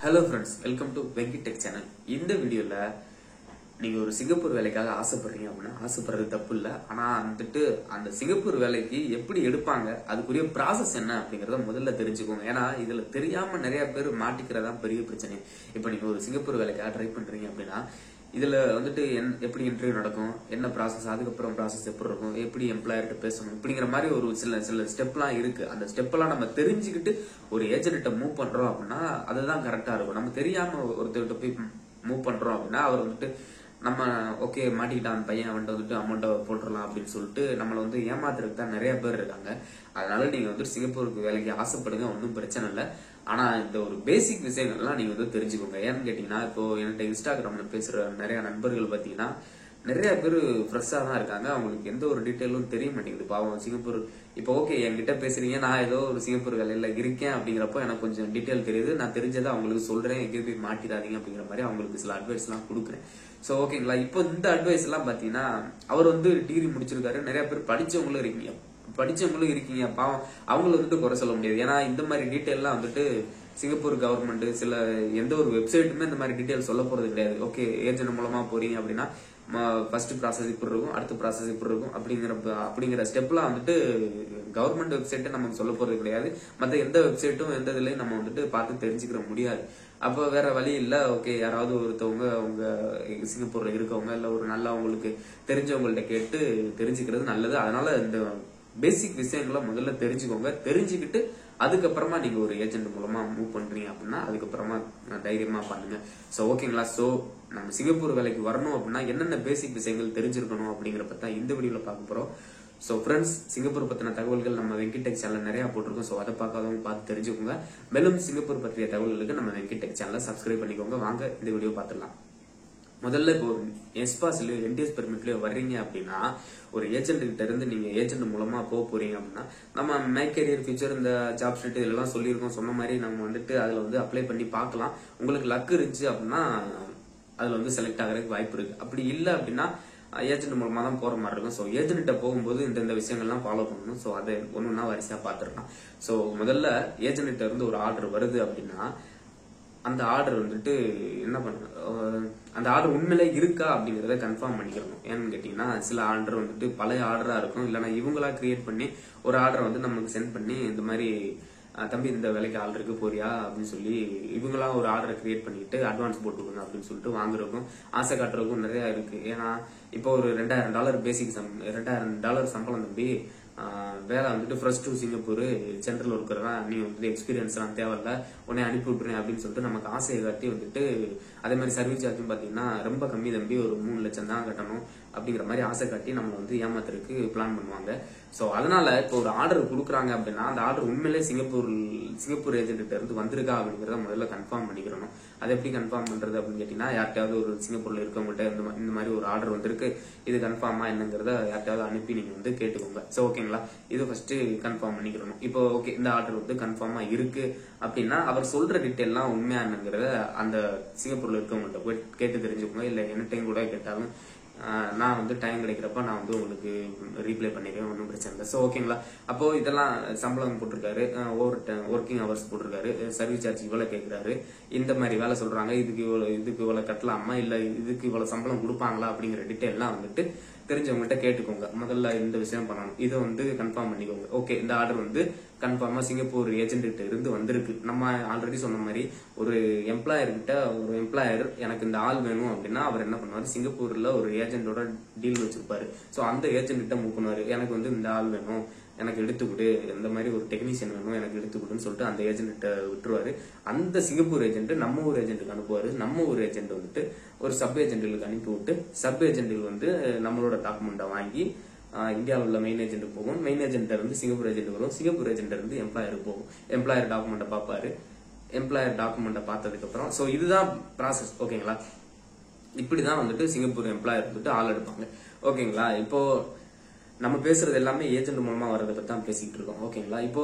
Hello friends, welcome to Venki tech channel. இந்த வீடியோல நீங்க ஒரு சிங்கப்பூர் வேலைக்காக ஆசைப்படுறீங்க அப்படின்னா ஆசைப்படுறது தப்பு இல்லை. ஆனா வந்துட்டு அந்த சிங்கப்பூர் வேலைக்கு எப்படி எடுப்பாங்க, அதுக்குரிய ப்ராசஸ் என்ன அப்படிங்கறத முதல்ல தெரிஞ்சுக்கோங்க. ஏன்னா இதுல தெரியாம நிறைய பேர் மாட்டிக்கிறதா பெரிய பிரச்சனை. இப்ப நீங்க ஒரு சிங்கப்பூர் வேலைக்காக ட்ரை பண்றீங்க அப்படின்னா இதுல வந்துட்டு எப்படி இன்டர்வியூ நடக்கும், என்ன ப்ராசஸ், அதுக்கப்புறம் ப்ராசஸ் எப்படி இருக்கும், எப்படி எம்ப்ளாயர்கிட்ட பேசணும், இப்படிங்கிற மாதிரி ஒரு சில ஸ்டெப்லாம் இருக்கு. அந்த ஸ்டெப்லாம் நம்ம தெரிஞ்சுக்கிட்டு ஒரு ஏஜென்ட்ட மூவ் பண்றோம் அப்படின்னா அதுதான் கரெக்டா இருக்கும். நம்ம தெரியாம ஒருத்தர்கிட்ட போய் மூவ் பண்றோம் அப்படின்னா அவர் வந்துட்டு நம்ம ஓகே மாட்டிக்கிட்டான் பையன் வந்துட்டு அமௌண்ட்டை போட்டுடலாம் அப்படின்னு சொல்லிட்டு நம்மளை வந்து ஏமாத்துறதுக்கு தான் நிறைய பேர் இருக்காங்க. அதனால நீங்க வந்து சிங்கப்பூருக்கு வேலைக்கு ஆசைப்படுங்க, ஒன்றும் பிரச்சனை இல்லை. ஆனா இந்த ஒரு பேசிக் விஷயங்கள்லாம் நீங்க வந்து தெரிஞ்சுக்கோங்க. ஏன்னு கேட்டீங்கன்னா இப்போ என்கிட்ட இன்ஸ்டாகிராம்ல பேசுற நிறைய நண்பர்கள் பாத்தீங்கன்னா நிறைய பேர் ஃப்ரெஷ்ஷா தான் இருக்காங்க. அவங்களுக்கு எந்த ஒரு டீட்டெயிலும் தெரிய மாட்டேங்குது. பாவம் சிங்கப்பூர் இப்போ ஓகே என்கிட்ட பேசுறீங்க, நான் ஏதோ ஒரு சிங்கப்பூர் வேலையில இருக்கேன் அப்படிங்கிறப்போ எனக்கு கொஞ்சம் டீட்டெயில் தெரியுது. நான் தெரிஞ்சதை அவங்களுக்கு சொல்றேன், எங்கேயும் போய் மாட்டிடாதீங்க அப்படிங்கிற மாதிரி அவங்களுக்கு சில அட்வைஸ் எல்லாம் கொடுக்குறேன். சோ ஓகேங்களா. இப்போ இந்த அட்வைஸ் எல்லாம் பாத்தீங்கன்னா அவர் வந்து டிகிரி முடிச்சிருக்காரு, நிறைய பேர் படிச்சவங்களும் இருக்கீங்க. பாவம் அவங்கள வந்துட்டு குறை சொல்ல முடியாது. ஏன்னா இந்த மாதிரி டீட்டெயில்லாம் வந்துட்டு சிங்கப்பூர் கவர்மெண்ட் சில எந்த ஒரு வெப்சைட்டுமே இந்த மாதிரி டீட்டெயில் சொல்ல போறது கிடையாது. ஓகே ஏஜென்ட் மூலமா போறீங்க அப்படின்னா ஃபர்ஸ்ட் ப்ராசஸ் இப்படி இருக்கும், அடுத்த ப்ராசஸ் இப்படி இருக்கும் அப்படிங்கிற ஸ்டெப்லாம் வந்துட்டு கவர்மெண்ட் வெப்சைட்டை நமக்கு சொல்ல போறது கிடையாது. மற்ற எந்த வெப்சைட்டும் எந்த இதுலயும் நம்ம வந்துட்டு பார்த்து தெரிஞ்சுக்கிற முடியாது. அப்போ வேற வழி இல்ல. ஓகே யாராவது ஒருத்தவங்க அவங்க சிங்கப்பூர்ல இருக்கவங்க இல்ல ஒரு நல்லா அவங்களுக்கு தெரிஞ்சவங்கள்ட்ட கேட்டு தெரிஞ்சுக்கிறது நல்லது. அதனால இந்த பேசிக் விஷயங்களை முதல்ல தெரிஞ்சுக்கோங்க. தெரிஞ்சுக்கிட்டு அதுக்கப்புறமா நீங்க ஒரு ஏஜென்ட் மூலமா மூவ் பண்றீங்க அப்படின்னா அதுக்கப்புறமா தைரியமா பண்ணுங்க. சோ ஓகேங்களா. சோ நம்ம சிங்கப்பூர் வேலைக்கு வரணும் அப்படின்னா என்னென்ன பேசிக் விஷயங்கள் தெரிஞ்சிருக்கணும் அப்படிங்கறத தான் இந்த வீடியோல பார்க்க போறோம். சோ ஃப்ரெண்ட்ஸ், சிங்கப்பூர் பத்தின தகவல்கள் நம்ம வெங்கி டெக் சேனல் நிறைய போட்டிருக்கோம். சோ அதை பார்க்காதவங்க பார்த்து தெரிஞ்சுக்கோங்க. மேலும் சிங்கப்பூர் பற்றிய தகவல்களுக்கு நம்ம வெங்கி டெக் சேனலை சப்ஸ்கிரைப் பண்ணிக்கோங்க. வாங்க இந்த வீடியோ பார்த்துடலாம். முதல்ல இப்போ எஸ்பாஸ்லயோ என்டிஎஸ் பெர்மிட்லயோ வர்றீங்க அப்படின்னா ஒரு ஏஜென்ட் கிட்ட இருந்து நீங்க ஏஜென்ட் மூலமா போறீங்க அப்படின்னா நம்ம மேக் கேரியர் ஃபியூச்சர் இந்த ஜாப் ஸ்ட்ரீட் இதெல்லாம் சொல்லியிருக்கோம். சொன்ன மாதிரி நம்ம வந்துட்டு அதுல வந்து அப்ளை பண்ணி பார்க்கலாம். உங்களுக்கு லக் இருந்துச்சு அப்படின்னா அதுல வந்து செலக்ட் ஆகிறதுக்கு வாய்ப்பு இருக்கு. அப்படி இல்லை அப்படின்னா ஏஜென்ட் மூலமா தான் போற மாதிரி இருக்கும். ஸோ ஏஜென்ட்ட போகும்போது இந்த விஷயங்கள்லாம் ஃபாலோ பண்ணணும். ஸோ அதை ஒன்னொன்னா வரிசையா பார்த்துருக்கலாம். ஸோ முதல்ல ஏஜென்ட் இருந்து ஒரு ஆர்டர் வருது அப்படின்னா அந்த ஆர்டர் வந்துட்டு என்ன பண்ண, அந்த ஆர்டர் உண்மையிலே இருக்கா அப்படிங்கறத கன்ஃபார்ம் பண்ணிக்கிறோம். ஏன்னு கேட்டீங்கன்னா சில ஆர்டர் வந்துட்டு பழைய ஆர்டரா இருக்கும், இல்லைன்னா இவங்களா கிரியேட் பண்ணி ஒரு ஆர்டர் வந்து நமக்கு சென்ட் பண்ணி இந்த மாதிரி தம்பி இந்த வேலைக்கு ஆள் இருக்கு போறியா அப்படின்னு சொல்லி இவங்களா ஒரு ஆர்டரை கிரியேட் பண்ணிட்டு அட்வான்ஸ் போட்டுக்கணும் அப்படின்னு சொல்லிட்டு வாங்குறதுக்கும் ஆசை காட்டுறதுக்கும் நிறைய இருக்கு. ஏன்னா இப்போ ஒரு $2000 பேசிக் $2000 சம்பளம் தம்பி, வேலை வந்துட்டு first to Singapore central worker தான், நீ வந்துட்டு எக்ஸ்பீரியன்ஸ் எல்லாம் தேவையில்ல, உடனே அனுப்பி விட்டுறேன் அப்படின்னு சொல்லிட்டு நமக்கு ஆசையை காட்டி வந்துட்டு அதே மாதிரி சர்வீஸ் சார்ஜும் பாத்தீங்கன்னா ரொம்ப கம்மி தம்பி, ஒரு 3 லட்சம் தான் கட்டணும் அப்படிங்கிற மாதிரி ஆசை காட்டி நம்மளை வந்து ஏமாத்துறதுக்கு பிளான் பண்ணுவாங்க. சோ அதனால இப்போ ஒரு ஆர்டர் கொடுக்குறாங்க அப்படின்னா அந்த ஆர்டர் உண்மையிலே சிங்கப்பூர் ஏஜென்ட் இருந்து வந்திருக்கா அப்படிங்கறத முதல்ல கன்ஃபார்ம் பண்ணிக்கிறோம். அதை எப்படி கன்ஃபார்ம் பண்றது அப்படின்னு கேட்டீங்கன்னா யார்கிட்டயாவது ஒரு சிங்கப்பூர்ல இருக்கவங்கள்ட்ட இந்த மாதிரி ஒரு ஆர்டர் வந்திருக்கு, இது கன்ஃபார்மா என்னங்கிறத யார்கிட்டயாவது அனுப்பி நீங்க வந்து கேட்டுக்கோங்க. சோ ஓகேங்களா, இது ஃபர்ஸ்ட் கன்ஃபார்ம் பண்ணிக்கிறோம். இப்போ ஓகே இந்த ஆர்டர் வந்து கன்ஃபார்மா இருக்கு அப்படின்னா அவர் சொல்ற டீட்டெயில் எல்லாம் உண்மையா என்னங்கிறத அந்த சிங்கப்பூர்ல இருக்கவங்கள்ட்ட போய் கேட்டு தெரிஞ்சுக்கோங்க. இல்ல என்ன டைம் கூட கேட்டாலும் நான் வந்து டைம் கிடைக்கிறப்ப நான் வந்து உங்களுக்கு ரீப்ளை பண்ணிடுவேன், ஒன்றும் பிரச்சனை இல்லை. ஸோ ஓகேங்களா. அப்போ இதெல்லாம் சம்பளம் போட்டிருக்காரு, ஒர்க்கிங் ஹவர்ஸ் போட்டிருக்காரு, சர்வீஸ் சார்ஜ் இவ்வளவு கேட்கிறாரு, இந்த மாதிரி வேலை சொல்றாங்க, இதுக்கு இவ்வளவு கட்டலாமா இல்ல இதுக்கு இவ்வளவு சம்பளம் கொடுப்பாங்களா அப்படிங்கிற டீட்டெயில்லாம் வந்துட்டு தெரிஞ்சவங்ககிட்ட கேட்டுக்கோங்க. முதல்ல இந்த விஷயம் பண்ணணும், இதை வந்து கன்ஃபார்ம் பண்ணிக்கோங்க. ஓகே இந்த ஆர்டர் வந்து கன்ஃபார்மா சிங்கப்பூர் ஏஜென்ட் கிட்ட இருந்து வந்திருக்கு. நம்ம ஆல்ரெடி சொன்ன மாதிரி ஒரு எம்ப்ளாயர் கிட்ட ஒரு எம்ப்ளாயர் எனக்கு இந்த ஆள் வேணும் அப்படின்னா அவர் என்ன பண்ணுவாரு, சிங்கப்பூர்ல ஒரு ஏஜென்டோட டீல் வச்சிருப்பாரு. சோ அந்த ஏஜென்ட் கிட்ட மூவ் பண்ணுவாரு, எனக்கு வந்து இந்த ஆள் வேணும், எனக்கு எடுத்துக்கிட்டு இந்த மாதிரி ஒரு டெக்னீஷியன் வேணும், எனக்கு எடுத்துக்கிட்டுன்னு சொல்லிட்டு அந்த ஏஜென்ட் விட்டுருவாரு. அந்த சிங்கப்பூர் ஏஜென்ட் நம்ம ஊர் ஏஜென்ட்டுக்கு அனுப்புவாரு. நம்ம ஊர் ஏஜென்ட் வந்துட்டு ஒரு சப் ஏஜென்ட்டுகளுக்கு அனுப்பி விட்டு சப் ஏஜென்ட்டுகள் வந்து நம்மளோட டாக்குமெண்ட்டை வாங்கி இந்தியாவில் உள்ள மெயின் ஏஜென்ட் போகும், மெயின் ஏஜென்ட் இருந்து சிங்கப்பூர் ஏஜென்ட் வரும், சிங்கப்பூர் ஏஜென்ட் இருந்து எம்ப்ளாயருக்கு போகும். எம்ப்ளாயர் டாக்குமெண்ட்டை பார்ப்பாரு, எம்ப்ளாயர் டாக்குமெண்ட்டை பார்த்ததுக்கு அப்புறம் சோ இதுதான் ப்ராசஸ். ஓகேங்களா, இப்படிதான் வந்துட்டு சிங்கப்பூர் எம்ப்ளாயர் வந்துட்டு ஆள் எடுப்பாங்க. ஓகேங்களா. இப்போ நம்ம பேசுறது எல்லாமே ஏஜென்ட் மூலமா வர்றதை பத்தி தான் பேசிட்டு இருக்கோம். ஓகேங்களா. இப்போ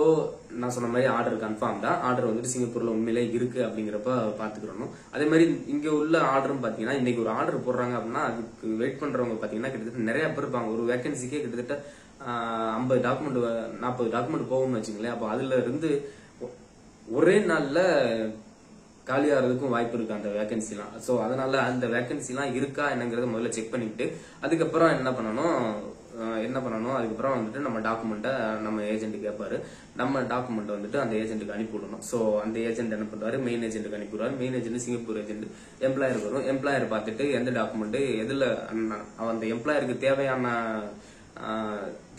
நான் சொன்ன மாதிரி ஆர்டர் கன்ஃபார்ம் தான், ஆர்டர் வந்துட்டு சிங்கப்பூர்ல உண்மையிலே இருக்கு அப்படிங்கிறப்ப பாத்துக்கிறோம். அதே மாதிரி இங்க உள்ள ஆர்டரும் பாத்தீங்கன்னா இன்னைக்கு ஒரு ஆர்டர் போடுறாங்க அப்படின்னா அதுக்கு வெயிட் பண்றவங்க பாத்தீங்கன்னா கிட்டத்தட்ட நிறைய பேர் இருப்பாங்க. ஒரு வேகன்சிக்கே கிட்டத்தட்ட 50 டாக்குமெண்ட் 40 டாக்குமெண்ட் போகும்னு வச்சுங்களேன். அப்போ அதுல இருந்து ஒரே நாள்ல காலியாகிறதுக்கும் வாய்ப்பு இருக்கு அந்த வேகன்சிலாம். ஸோ அதனால அந்த வேகன்சிலாம் இருக்கா என்னங்கிறத முதல்ல செக் பண்ணிட்டு அதுக்கப்புறம் என்ன பண்ணணும் அதுக்கப்புறம் வந்துட்டு நம்ம டாக்குமெண்ட்டை நம்ம ஏஜென்ட் கேட்பாரு. நம்ம டாக்குமெண்ட் வந்துட்டு அந்த ஏஜென்ட்டுக்கு அனுப்பி விடணும். ஸோ அந்த ஏஜென்ட் என்ன பண்ணுவாரு, மெயின் ஏஜென்ட்டுக்கு அனுப்பி விடுவாரு. Main agent Singapore agent employer வரும். எம்ப்ளாயர் பார்த்துட்டு எந்த டாக்குமெண்ட் எதுல அந்த எம்ப்ளாயருக்கு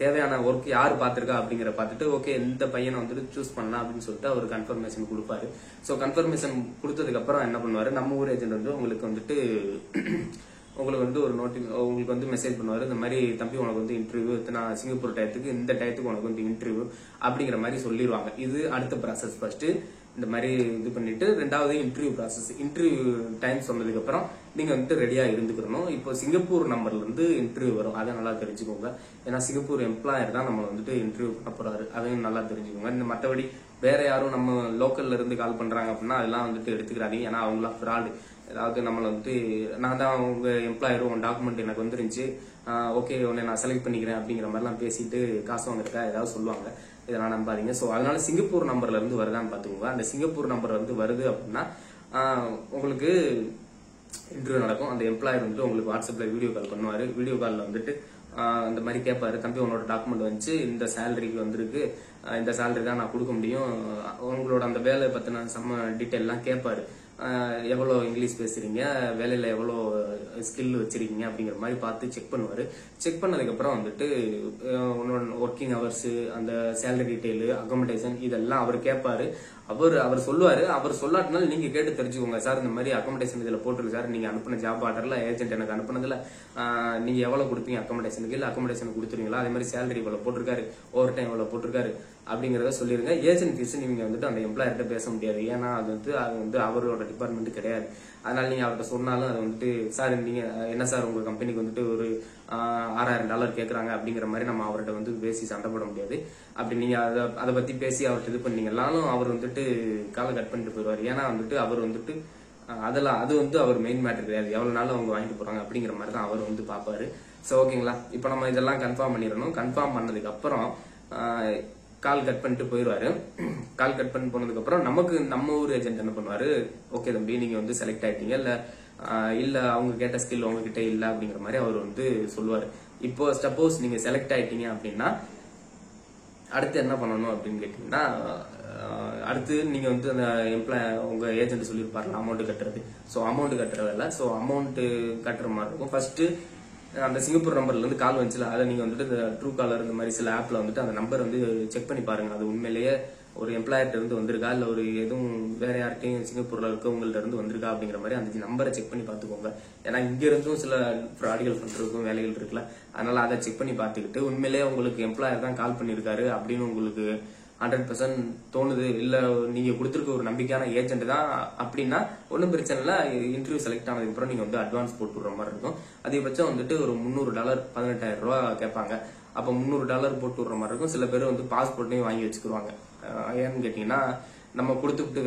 தேவையான ஒர்க் யாரு பாத்திருக்கா அப்படிங்கிற பார்த்துட்டு ஓகே இந்த பையனை வந்துட்டு சூஸ் பண்ணலாம் அப்படின்னு சொல்லிட்டு அவர் கன்ஃபர்மேஷன் கொடுப்பாரு. ஸோ கன்ஃபர்மேஷன் கொடுத்ததுக்கு அப்புறம் என்ன பண்ணுவாரு, நம்ம ஊர் ஏஜென்ட் வந்து உங்களுக்கு வந்துட்டு ஒரு உங்களுக்கு வந்து மெசேஜ் பண்ணுவாரு. இந்த மாதிரி தம்பி உனக்கு வந்து இன்டர்வியூ நான் சிங்கப்பூர் டயத்துக்கு இந்த டயத்துக்கு உனக்கு வந்து இன்டர்வியூ அப்படிங்கிற மாதிரி சொல்லிடுவாங்க. இது அடுத்த ப்ராசஸ். ஃபர்ஸ்ட் இந்த மாதிரி இது பண்ணிட்டு ரெண்டாவது இன்டர்வியூ ப்ராசஸ். இன்டர்வியூ டைம் சொன்னதுக்கு அப்புறம் நீங்க வந்துட்டு ரெடியா இருந்துக்கணும். இப்போ சிங்கப்பூர் நம்பர்ல இருந்து இன்டர்வியூ வரும், அதை நல்லா தெரிஞ்சுக்கோங்க. ஏன்னா சிங்கப்பூர் எம்ப்ளாயர் தான் நம்ம வந்துட்டு இன்டர்வியூ பண்ண போறாரு, அதையும் நல்லா தெரிஞ்சுக்கோங்க. இந்த மற்றபடி வேற யாரும் நம்ம லோக்கல்ல இருந்து கால் பண்றாங்க அப்படின்னா அதெல்லாம் வந்துட்டு எடுத்துக்கிறாதீங்க. ஏன்னா அவங்களாம் ஃப்ராடு. ஏதாவது நம்மளை வந்து நான் தான் உங்க எம்ப்ளாயரும் உன் டாக்குமெண்ட் எனக்கு வந்துருந்துச்சு, ஓகே உன்னை நான் செலக்ட் பண்ணிக்கிறேன் அப்படிங்கிற மாதிரிலாம் பேசிட்டு காசு வாங்குறதா ஏதாவது சொல்லுவாங்க. இதெல்லாம் நம்பாதீங்க. ஸோ அதனால சிங்கப்பூர் நம்பர்ல இருந்து வருதான்னு பாத்துக்கோங்க. அந்த சிங்கப்பூர் நம்பர்ல இருந்து வருது அப்படின்னா உங்களுக்கு இன்டர்வியூ நடக்கும். அந்த எம்ப்ளாயர் வந்துட்டு உங்களுக்கு வாட்ஸ்அப்ல வீடியோ கால் பண்ணுவாரு. வீடியோ காலில் வந்துட்டு இந்த மாதிரி கேட்பாரு, தம்பி உன்னோட டாக்குமெண்ட் வந்துச்சு, இந்த சேலரிக்கு வந்திருக்கு, இந்த சேலரி தான் நான் கொடுக்க முடியும், உங்களோட அந்த வேலை பத்தின செம்ம டீட்டெயிலாம் கேட்பாரு. எவ்வளவு இங்கிலீஷ் பேசுறீங்க, வேலையில எவ்வளவு ஸ்கில் வச்சிருக்கீங்க அப்படிங்கிற மாதிரி பார்த்து செக் பண்ணுவாரு. செக் பண்ணதுக்கு அப்புறம் வந்துட்டு ஒர்க்கிங் ஹவர்ஸ், அந்த சேலரி டீடைல், அகாமடேஷன் இதெல்லாம் அவர் கேட்பாரு. அவர் சொல்லுவாரு. அவர் சொல்லாட்டினாலும் நீங்க கேட்டு தெரிஞ்சுக்கோங்க. சார் இந்த மாதிரி அகாமடேஷன் இதுல போட்டிருக்கு சார், நீங்க அனுப்பின ஜாப் ஆர்டர்ல ஏஜென்ட் எனக்கு அனுப்புனதுல நீங்க எவ்வளவு கொடுப்பீங்க அகாமடேஷனுக்கு, இல்ல அகாமடேஷன் கொடுத்துருவீங்களா, அதே மாதிரி சேலரி இவ்வளவு போட்டிருக்காரு, ஓவர் டைம் இவ்வளவு போட்டிருக்காரு அப்படிங்கறத சொல்லிருங்க. ஏஜென்ட் ஃபீஸ் நீங்க வந்துட்டு அந்த எம்ப்ளாயர்கிட்ட பேச முடியாது. ஏன்னா அது வந்து அவரோட டிபார்ட்மெண்ட் கிடையாது. அதனால நீங்க அவர்கிட்ட சொன்னாலும் அது வந்துட்டு சார் நீங்க என்ன சார் உங்க கம்பெனிக்கு வந்துட்டு ஒரு $6000 கேட்கறாங்க அப்படிங்கிற மாதிரி நம்ம அவர்கிட்ட வந்து பேசி சண்டை போட முடியாது. அப்படி நீங்க அதை பத்தி பேசி அவர்கிட்ட இது பண்ணீங்கன்னாலும் அவர் வந்துட்டு காலை கட் பண்ணிட்டு போயிடுவார். ஏன்னா வந்துட்டு அவர் வந்துட்டு அது வந்து அவர் மெயின் மேட்டர் கிடையாது. எவ்வளவு நாள் அவங்க வாங்கிட்டு போறாங்க அப்படிங்கிற மாதிரி தான் அவர் வந்து பாப்பாரு. சோ ஓகேங்களா, இப்ப நம்ம இதெல்லாம் கன்ஃபார்ம் பண்ணிடணும். கன்ஃபார்ம் பண்ணதுக்கு அப்புறம் கால் கட் பண்ணிட்டு போயிடுவாரு. கால் கட் பண்ணி போனதுக்கு அப்புறம் நம்ம ஊர் ஏஜென்ட் என்ன பண்ணுவாரு, ஓகே தம்பி நீங்க வந்து செலக்ட் ஆயிட்டீங்க, இல்ல அவங்க கேட்ட ஸ்கில் உங்ககிட்ட இல்ல அப்படிங்கிற மாதிரி அவர் வந்து சொல்லுவாரு. இப்போ சப்போஸ் நீங்க செலக்ட் ஆயிட்டீங்க அப்படின்னா அடுத்து என்ன பண்ணணும் அப்படின்னு கேட்டீங்கன்னா, அடுத்து நீங்க வந்து அந்த உங்க ஏஜென்ட் சொல்லியிருப்பாருல அமௌண்ட் கட்டுறது. ஸோ அமௌண்ட் கட்டுற வேலை. ஸோ அமௌண்ட் கட்டுற மாதிரி இருக்கும். ஃபர்ஸ்ட் அந்த சிங்கப்பூர் நம்பர்ல இருந்து கால் வந்துச்சுல, அதை நீங்க வந்துட்டு இந்த ட்ரூ காலர் இந்த மாதிரி சில ஆப்ல வந்துட்டு அந்த நம்பர் வந்து செக் பண்ணி பாருங்க. அது உண்மையிலேயே ஒரு எம்ப்ளாயர்ட்ட இருந்து வந்திருக்கா, இல்ல ஒரு எதுவும் வேற யார்ட்டையும் சிங்கப்பூர்ல இருக்கவங்கள்ட்ட இருந்து வந்திருக்கா அப்படிங்கிற மாதிரி அந்த நம்பரை செக் பண்ணி பாத்துக்கோங்க. ஏன்னா இங்க இருந்தும் சில ஃப்ராடிகள் பண்றதுக்கும் வேலைகள் இருக்குல்ல, அதனால அதை செக் பண்ணி பாத்துக்கிட்டு உண்மையிலேயே உங்களுக்கு எம்ப்ளாயர் தான் கால் பண்ணிருக்காரு அப்படின்னு உங்களுக்கு 100% தோணுது, இல்ல நீங்க கொடுத்திருக்க ஒரு நம்பிக்கையான ஏஜென்ட் தான் அப்படின்னா ஒன்னும் பிரச்சனை இல்ல. இன்டர்வியூ செலக்ட் ஆனதுக்கு அப்புறம் நீங்க வந்து அட்வான்ஸ் போட்டு விடுற மாதிரி இருக்கும். அதிகபட்சம் வந்துட்டு ஒரு $300 $18,000 கேட்பாங்க. அப்ப $300 போட்டு விடுற மாதிரி இருக்கும். சில பேர் வந்து பாஸ்போர்ட்டையும் வாங்கி வச்சுக்குவாங்க. ஏன்னு கேட்டீங்கன்னா நம்ம கொடுத்துட்டு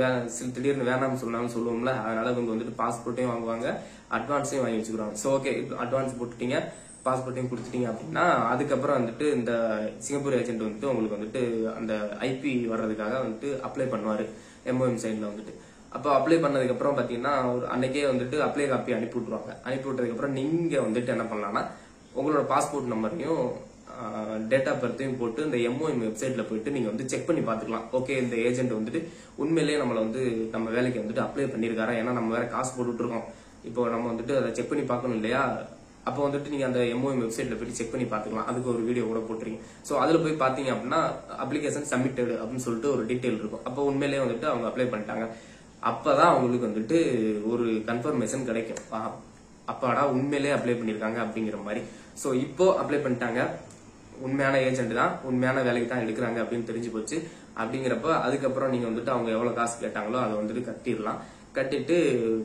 திடீர்னு வேணாம்னு சொன்னாலும் சொல்லுவோம்ல, அதனால இவங்க வந்துட்டு பாஸ்போர்ட்டையும் வாங்குவாங்க, அட்வான்ஸையும் வாங்கி வச்சுக்குவாங்க. சோ ஓகே, அட்வான்ஸ் போட்டுட்டீங்க, பாஸ்போர்ட்டையும் கொடுத்துட்டீங்க அப்படின்னா அதுக்கப்புறம் வந்துட்டு இந்த சிங்கப்பூர் ஏஜென்ட் வந்துட்டு உங்களுக்கு வந்துட்டு அந்த ஐபி வர்றதுக்காக வந்துட்டு அப்ளை பண்ணுவாரு MOM சைட்ல வந்துட்டு. அப்போ அப்ளை பண்ணதுக்கு அப்புறம் பாத்தீங்கன்னா அன்னைக்கே வந்துட்டு அப்ளை காப்பி அனுப்பி விட்டுருவாங்க. அனுப்பி விட்டதுக்கு அப்புறம் நீங்க வந்துட்டு என்ன பண்ணலாம்னா உங்களோட பாஸ்போர்ட் நம்பரையும் டேட் ஆஃப் பர்த்தையும் போட்டு இந்த MOM வெப்சைட்ல போயிட்டு நீங்க வந்து செக் பண்ணி பாத்துக்கலாம். ஓகே இந்த ஏஜென்ட் வந்துட்டு உண்மையிலேயே நம்மள வந்து நம்ம வேலைக்கு வந்துட்டு அப்ளை பண்ணிருக்காரா, ஏன்னா நம்ம வேற காசு போட்டுட்டு இருக்கோம். இப்போ நம்ம வந்துட்டு அதை செக் பண்ணி பார்க்கணும் இல்லையா, அப்போ வந்துட்டு நீங்க அந்த MOM வெப்சைட்ல போய் செக் பண்ணி பாத்துக்கலாம். அதுக்கு ஒரு வீடியோ கூட போட்டுருக்கீங்க. சோ அதுல போய் பாத்தீங்க அப்படின்னா அப்ளிகேஷன் சப்மிட்டட் அப்படின்னு சொல்லிட்டு ஒரு டீடைல் இருக்கும். அப்போ உண்மையிலேயே வந்துட்டு அவங்க அப்ளை பண்ணிட்டாங்க. அப்பதான் அவங்களுக்கு வந்துட்டு ஒரு கன்ஃபர்மேஷன் கிடைக்கும், அப்பாடா உண்மையிலேயே அப்ளை பண்ணிருக்காங்க அப்படிங்கிற மாதிரி. சோ இப்போ அப்ளை பண்ணிட்டாங்க, உண்மையான ஏஜென்ட் தான், உண்மையான வேலைக்கு தான் எடுக்கிறாங்க அப்படின்னு தெரிஞ்சு போச்சு. அப்படிங்கிறப்ப அதுக்கப்புறம் நீங்க வந்துட்டு அவங்க எவ்வளவு காசு கேட்டாங்களோ அதை வந்துட்டு கட்டிடலாம். கட்டிட்டு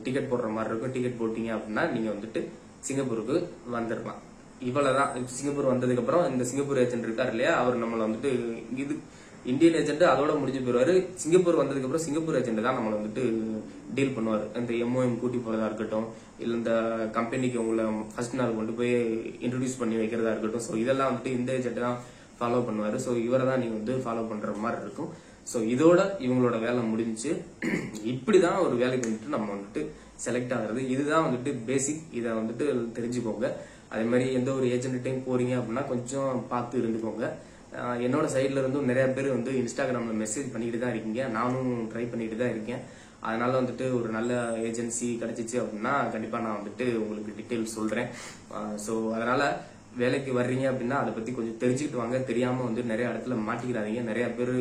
டிக்கெட் போடுற மாதிரி இருக்கும். டிக்கெட் போட்டீங்க அப்படின்னா நீங்க வந்துட்டு சிங்கப்பூருக்கு வந்துடலாம். இவ்வளவுதான். சிங்கப்பூர் வந்ததுக்கு அப்புறம் இந்த சிங்கப்பூர் ஏஜென்ட் இருக்காரு இல்லையா, அவர் நம்மள வந்துட்டு இது இந்தியன் ஏஜென்ட் அதோட முடிஞ்சு போயிருவாரு. சிங்கப்பூர் வந்ததுக்கு அப்புறம் சிங்கப்பூர் ஏஜென்ட் தான் நம்மள வந்துட்டு டீல் பண்ணுவாரு. இந்த MOM கூட்டி போறதா இருக்கட்டும், இல்ல இந்த கம்பெனிக்கு உங்களை ஃபர்ஸ்ட் நாள் கொண்டு போய் இன்ட்ரோடியூஸ் பண்ணி வைக்கிறதா இருக்கட்டும். ஸோ இதெல்லாம் வந்துட்டு இந்த ஏஜென்ட் தான் ஃபாலோ பண்ணுவாரு. ஸோ இவரை தான் நீங்க வந்து ஃபாலோ பண்ற மாதிரி இருக்கும். ஸோ இதோட இவங்களோட வேலை முடிஞ்சு. இப்படிதான் ஒரு வேலைக்கு வந்துட்டு நம்ம வந்துட்டு செலக்ட் ஆகுறது. இதுதான் வந்துட்டு பேசிக். இதை வந்துட்டு தெரிஞ்சுக்கோங்க. அதே மாதிரி எந்த ஒரு ஏஜென்ட்டையும் போறீங்க அப்படின்னா கொஞ்சம் பார்த்து இருந்துக்கோங்க. என்னோட சைட்ல இருந்தும் நிறைய பேர் வந்து இன்ஸ்டாகிராம்ல மெசேஜ் பண்ணிட்டு தான் இருக்கீங்க. நானும் ட்ரை பண்ணிட்டு தான் இருக்கேன். அதனால வந்துட்டு ஒரு நல்ல ஏஜென்சி கிடைச்சிச்சு அப்படின்னா கண்டிப்பா நான் வந்துட்டு உங்களுக்கு டீட்டெயில் சொல்றேன். ஸோ அதனால வேலைக்கு வர்றீங்க அப்படின்னா அதை பத்தி கொஞ்சம் தெரிஞ்சுக்கிட்டு வாங்க. தெரியாம வந்து நிறைய இடத்துல மாட்டிக்கிறாதீங்க. நிறைய பேர்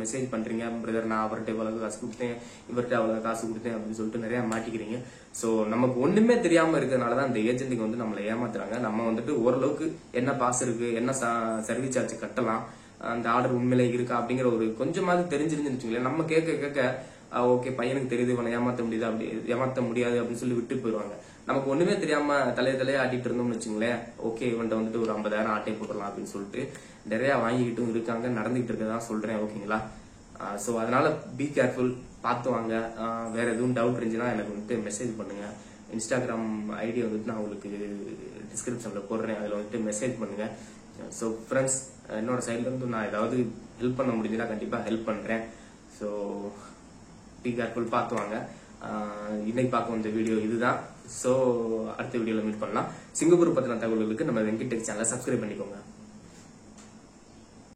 மெசேஜ் பண்றீங்க, பிரதர் நான் அவர்கிட்ட இவ்வளவு காசு கொடுத்தேன், இவர்கிட்ட அவ்வளவு காசு கொடுத்தேன் அப்படின்னு சொல்லிட்டு நிறைய மாட்டிக்கிறீங்க. ஸோ நமக்கு ஒண்ணுமே தெரியாம இருக்கிறதுனாலதான் இந்த ஏஜென்ட்டுக்கு வந்து நம்மளை ஏமாத்துறாங்க. நம்ம வந்துட்டு ஓரளவுக்கு என்ன பாஸ் இருக்கு, என்ன சர்வீஸ் சார்ஜ் கட்டலாம், அந்த ஆர்டர் உண்மையிலே இருக்கா அப்படிங்கிற ஒரு கொஞ்சமாவது தெரிஞ்சிருந்துன்னு வச்சுக்கோங்களேன். நம்ம கேட்க கேட்க ஓகே பையனுக்கு தெரியுது இவனை ஏமாத்த முடியுது, அப்படி ஏமாத்த முடியாது அப்படின்னு சொல்லி விட்டு போயிடுவாங்க. நமக்கு ஒண்ணுமே தெரியாம தலையை ஆட்டிட்டு இருந்தோம்னு வச்சுங்களேன், ஓகே இவன்ட்ட வந்துட்டு ஒரு 50,000 ஆட்டை போட்டுடலாம் அப்படின்னு சொல்லிட்டு நிறைய வாங்கிக்கிட்டும் இருக்காங்க, நடந்துகிட்டு இருக்கதான் சொல்றேன். ஓகேங்களா? ஸோ அதனால பி கேர்ஃபுல், பார்த்து வாங்க. வேற எதுவும் டவுட் இருந்துச்சுன்னா எனக்கு வந்துட்டு மெசேஜ் பண்ணுங்க. இன்ஸ்டாகிராம் ஐடி வந்துட்டு நான் உங்களுக்கு டிஸ்கிரிப்ஷன்ல போடுறேன், அதுல வந்துட்டு மெசேஜ் பண்ணுங்க. ஸோ ஃப்ரெண்ட்ஸ், என்னோட சைட்ல இருந்து நான் ஏதாவது ஹெல்ப் பண்ண முடிஞ்சுன்னா கண்டிப்பா ஹெல்ப் பண்றேன். ஸோ பி கேர்ஃபுல், பார்த்து வாங்க. இன்னைக்கு பார்க்க வந்த வீடியோ இதுதான். ஸோ அடுத்த வீடியோல மீட் பண்ணலாம். சிங்கப்பூர் பத்தின தகவல்களுக்கு நம்ம வெங்கி டெக் சேனலை சப்ஸ்கிரைப் பண்ணிக்கோங்க.